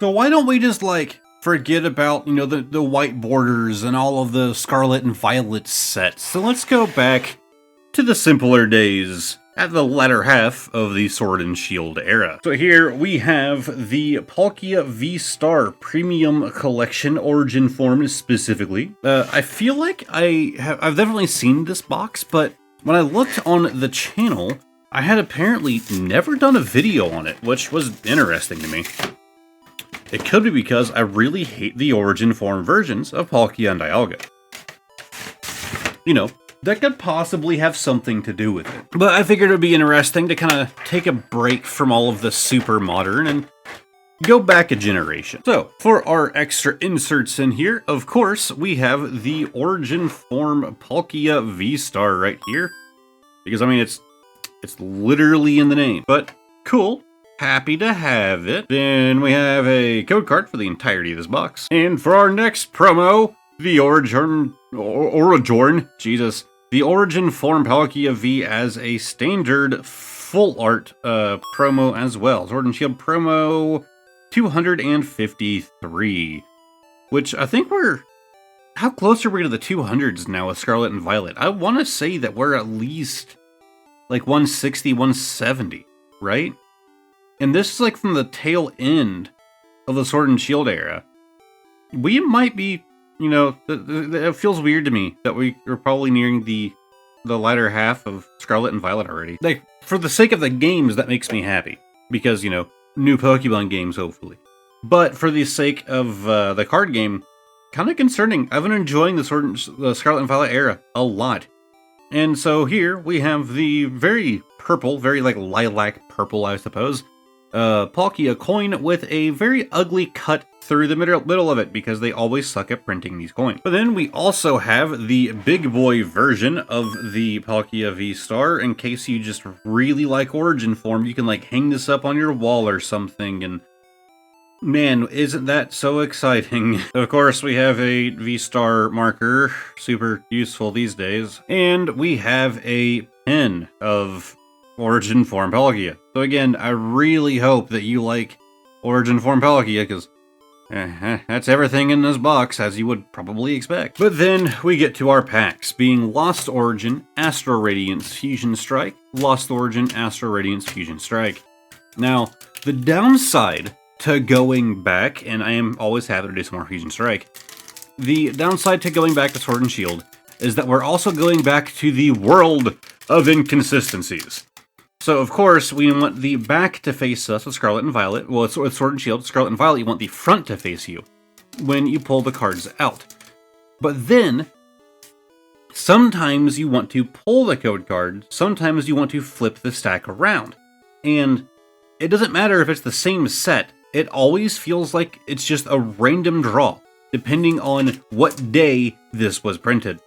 So why don't we just, like, forget about, the white borders and all of the Scarlet and Violet sets? So let's go back to the simpler days at the latter half of the Sword and Shield era. So here we have the Palkia VStar Premium Collection Origin Form specifically. I feel like I've definitely seen this box, but when I looked on the channel, I had apparently never done a video on it, which was interesting to me. It could be because I really hate the Origin Form versions of Palkia and Dialga. That could possibly have something to do with it. But I figured it would be interesting to kind of take a break from all of the super modern and go back a generation. So, for our extra inserts in here, of course, we have the Origin Form Palkia VStar right here. Because, I mean, it's literally in the name. But, cool. Happy to have it. Then we have a code card for the entirety of this box. And for our next promo, the Origin Form Palkia V as a standard full art promo as well. Sword and Shield promo 253, which I think how close are we to the 200s now with Scarlet and Violet? I want to say that we're at least like 160, 170, right? And this is like from the tail end of the Sword and Shield era. We might be, it feels weird to me that we're probably nearing the latter half of Scarlet and Violet already. Like, for the sake of the games, that makes me happy. Because, new Pokemon games, hopefully. But for the sake of the card game, kind of concerning. I've been enjoying the Scarlet and Violet era a lot. And so here we have the very purple, very like lilac purple, I suppose, Palkia coin with a very ugly cut through the middle of it because they always suck at printing these coins. But then we also have the big boy version of the Palkia VStar. In case you just really like Origin Form, you can like hang this up on your wall or something, and man, isn't that so exciting. Of course, we have a VStar marker, super useful these days, and we have a pin of Origin Form Palkia. So again, I really hope that you like Origin Form Palkia, because that's everything in this box, as you would probably expect. But then we get to our packs, being Lost Origin, Astro Radiance Fusion Strike, Lost Origin, Astro Radiance Fusion Strike. Now, the downside to going back, and I am always happy to do some more Fusion Strike, the downside to going back to Sword and Shield is that we're also going back to the world of inconsistencies. So, of course, we want the back to face us with Scarlet and Violet. Well, with Sword and Shield, Scarlet and Violet, you want the front to face you when you pull the cards out. But then, sometimes you want to pull the code card, sometimes you want to flip the stack around. And it doesn't matter if it's the same set, it always feels like it's just a random draw, depending on what day this was printed.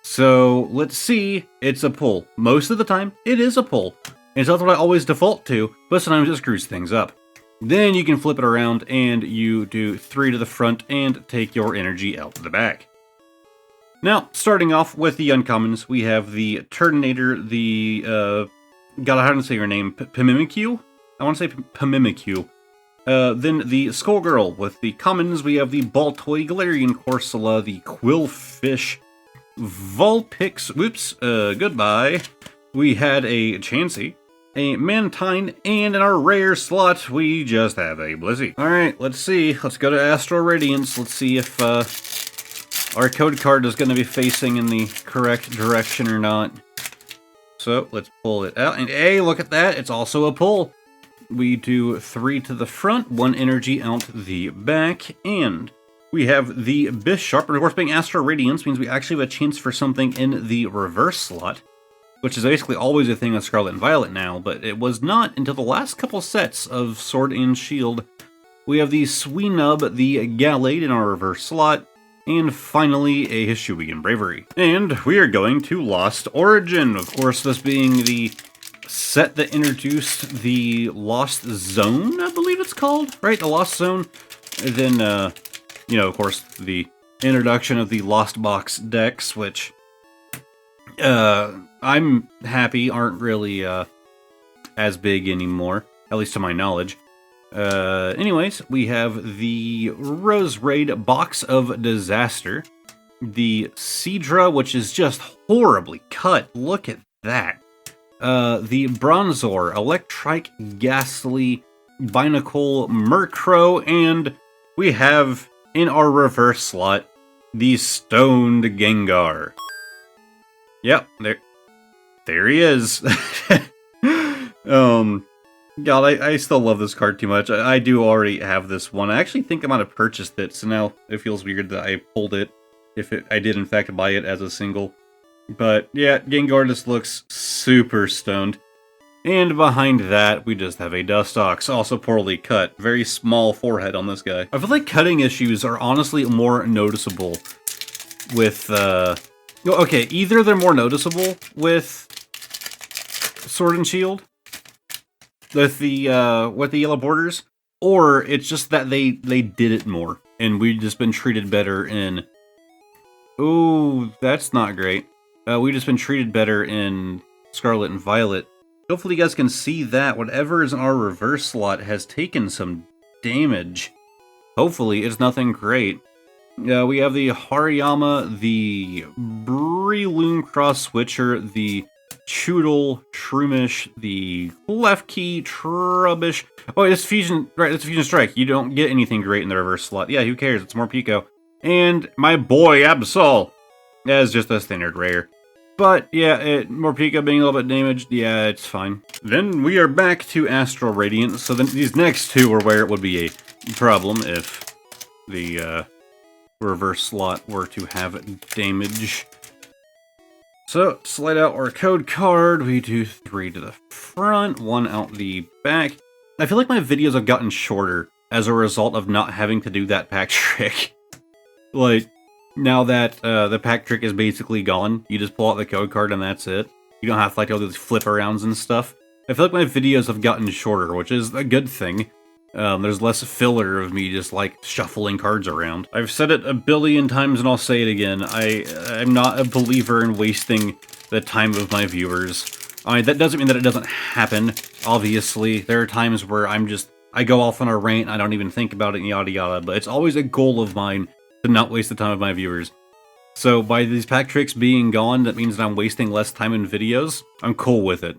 So, let's see, it's a pull. Most of the time, it is a pull. It's not what I always default to, but sometimes it screws things up. Then you can flip it around and you do 3 to the front and take your energy out to the back. Now, starting off with the uncommons, we have the Turtonator, the, how to say your name, Pimimikyu? I want to say Pimimikyu. Then the Skullgirl. With the commons, we have the Baltoy, Galarian Corsola, the Quillfish, Vulpix, goodbye. We had a Chansey, a Mantine, and in our rare slot, we just have a Blissey. Alright, let's see. Let's go to Astro Radiance. Let's see if our code card is going to be facing in the correct direction or not. So, let's pull it out. And hey, look at that. It's also a pull. We do 3 to the front, 1 energy out the back, and we have the Bisharp. And of course, being Astro Radiance means we actually have a chance for something in the reverse slot, which is basically always a thing with Scarlet and Violet now, but it was not until the last couple sets of Sword and Shield. We have the Sweenub, the Gallade in our reverse slot, and finally a Hisuian Bravery. And we are going to Lost Origin, of course, this being the set that introduced the Lost Zone, I believe it's called, right? The Lost Zone. And then, of course, the introduction of the Lost Box decks, which I'm happy aren't really as big anymore, at least to my knowledge. Anyways, we have the Rose Raid Box of Disaster. The Seadra, which is just horribly cut. Look at that. The Bronzor, Electrike, Ghastly, Binacle, Murkrow, and we have, in our reverse slot, the Stoned Gengar. Yep, there he is. God, I still love this card too much. I do already have this one. I actually think I might have purchased it, so now it feels weird that I pulled it, I did in fact buy it as a single. But yeah, Gengar just looks super stoned. And behind that, we just have a Dustox, also poorly cut. Very small forehead on this guy. I feel like cutting issues are honestly more noticeable with, okay, either they're more noticeable with Sword and Shield, with the yellow borders, or it's just that they did it more, and we've just been treated better in... Ooh, that's not great. We've just been treated better in Scarlet and Violet. Hopefully you guys can see that. Whatever is in our reverse slot has taken some damage. Hopefully it's nothing great. We have the Hariyama, the Breloom Cross Switcher, the Choodle, Shroomish, the Left Key, Trubbish. Oh, it's Fusion, right, it's Fusion Strike. You don't get anything great in the reverse slot. Yeah, who cares? It's more Pico. And my boy, Absol. That's just a standard rare. But yeah, Morpeko being a little bit damaged, yeah, it's fine. Then we are back to Astral Radiance, so then these next two are where it would be a problem if the reverse slot were to have damage. So, slide out our code card, we do 3 to the front, 1 out the back. I feel like my videos have gotten shorter as a result of not having to do that pack trick. Like, now that the pack trick is basically gone, you just pull out the code card and that's it. You don't have to like all these flip arounds and stuff. I feel like my videos have gotten shorter, which is a good thing. There's less filler of me just like shuffling cards around. I've said it a billion times and I'll say it again. I'm not a believer in wasting the time of my viewers. I mean, that doesn't mean that it doesn't happen. Obviously, there are times where I go off on a rant, I don't even think about it, and yada yada, but it's always a goal of mine to not waste the time of my viewers. So by these pack tricks being gone, that means that I'm wasting less time in videos. I'm cool with it.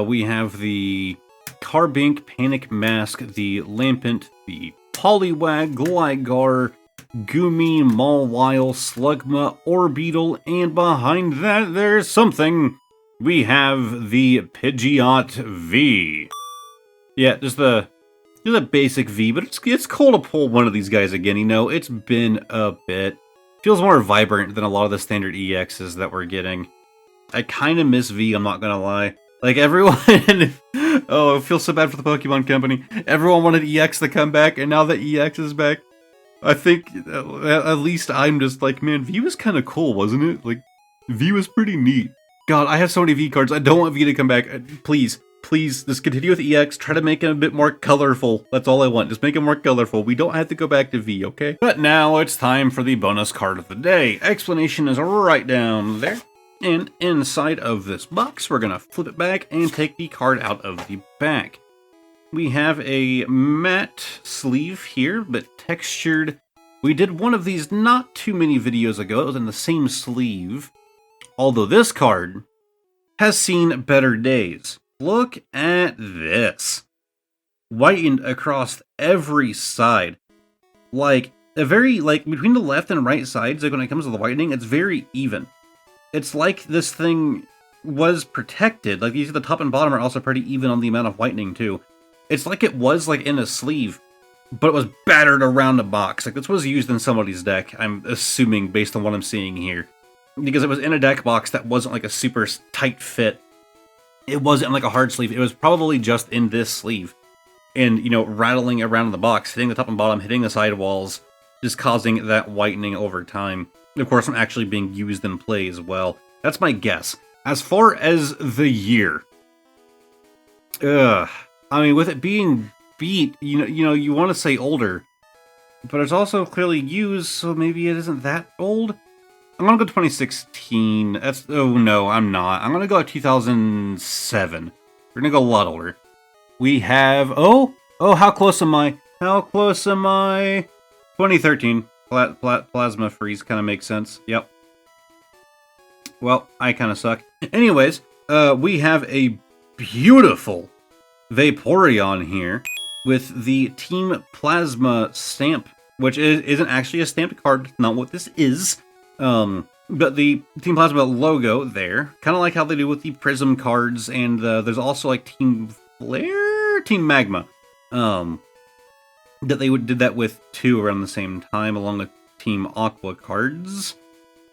We have the Carbink, Panic Mask, the Lampent, the Poliwag, Gligar, Goomy, Mawile, Slugma, Orbeetle, and behind that there's something. We have the Pidgeot V. Yeah, just the basic V, but it's cool to pull one of these guys again, you know? It's been a bit. Feels more vibrant than a lot of the standard EXs that we're getting. I kind of miss V, I'm not gonna lie. Like, everyone... oh, it feels so bad for the Pokemon Company. Everyone wanted EX to come back, and now that EX is back, I think at least I'm just like, man, V was kind of cool, wasn't it? Like, V was pretty neat. God, I have so many V cards. I don't want V to come back. Please, please, just continue with EX. Try to make him a bit more colorful. That's all I want. Just make him more colorful. We don't have to go back to V, okay? But now it's time for the bonus card of the day. Explanation is right down there. And inside of this box, we're going to flip it back and take the card out of the back. We have a matte sleeve here, but textured. We did one of these not too many videos ago. It was in the same sleeve. Although this card has seen better days. Look at this. Whitened across every side. Like, between the left and right sides, like when it comes to the whitening, it's very even. It's like this thing was protected. Like, you see the top and bottom are also pretty even on the amount of whitening, too. It's like it was, like, in a sleeve, but it was battered around the box. Like, this was used in somebody's deck, I'm assuming, based on what I'm seeing here. Because it was in a deck box that wasn't, like, a super tight fit. It wasn't, like, a hard sleeve. It was probably just in this sleeve. And, you know, rattling around the box, hitting the top and bottom, hitting the sidewalls, just causing that whitening over time. Of course, I'm actually being used in play as well. That's my guess. As far as the year, I mean, with it being beat, you know, you want to say older, but it's also clearly used, so maybe it isn't that old. I'm gonna go 2016. Oh no, I'm not. I'm gonna go 2007. We're gonna go a lot older. We have Oh, how close am I? How close am I? 2013. Plasma freeze kind of makes sense. Yep. Well, I kind of suck. Anyways, we have a beautiful Vaporeon here with the Team Plasma stamp, which isn't actually a stamped card. Not what this is. But the Team Plasma logo there, kind of like how they do with the Prism cards, and there's also like Team Flare, Team Magma, that they did that with too around the same time, along with Team Aqua cards.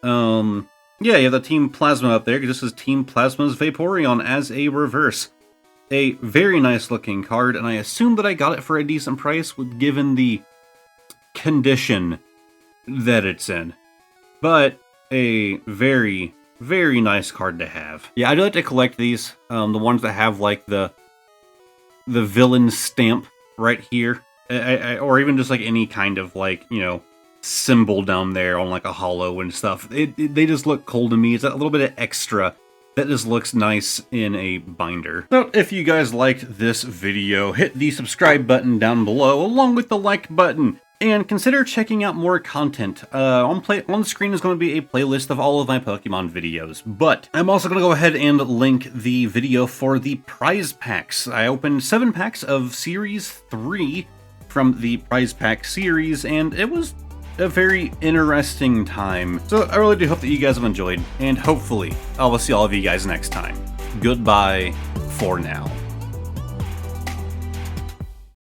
Yeah, you have the Team Plasma up there, because this is Team Plasma's Vaporeon as a reverse. A very nice looking card, and I assume that I got it for a decent price, given the condition that it's in. But a very, very nice card to have. Yeah, I do like to collect these, the ones that have like the villain stamp right here, or even just like any kind of like, you know, symbol down there on like a hollow and stuff. They just look cool to me. It's a little bit of extra that just looks nice in a binder. So if you guys liked this video, hit the subscribe button down below along with the like button. And consider checking out more content. On the screen is going to be a playlist of all of my Pokemon videos, but I'm also going to go ahead and link the video for the prize packs. I opened 7 packs of Series 3 from the prize pack series, and it was a very interesting time. So I really do hope that you guys have enjoyed, and hopefully I will see all of you guys next time. Goodbye for now.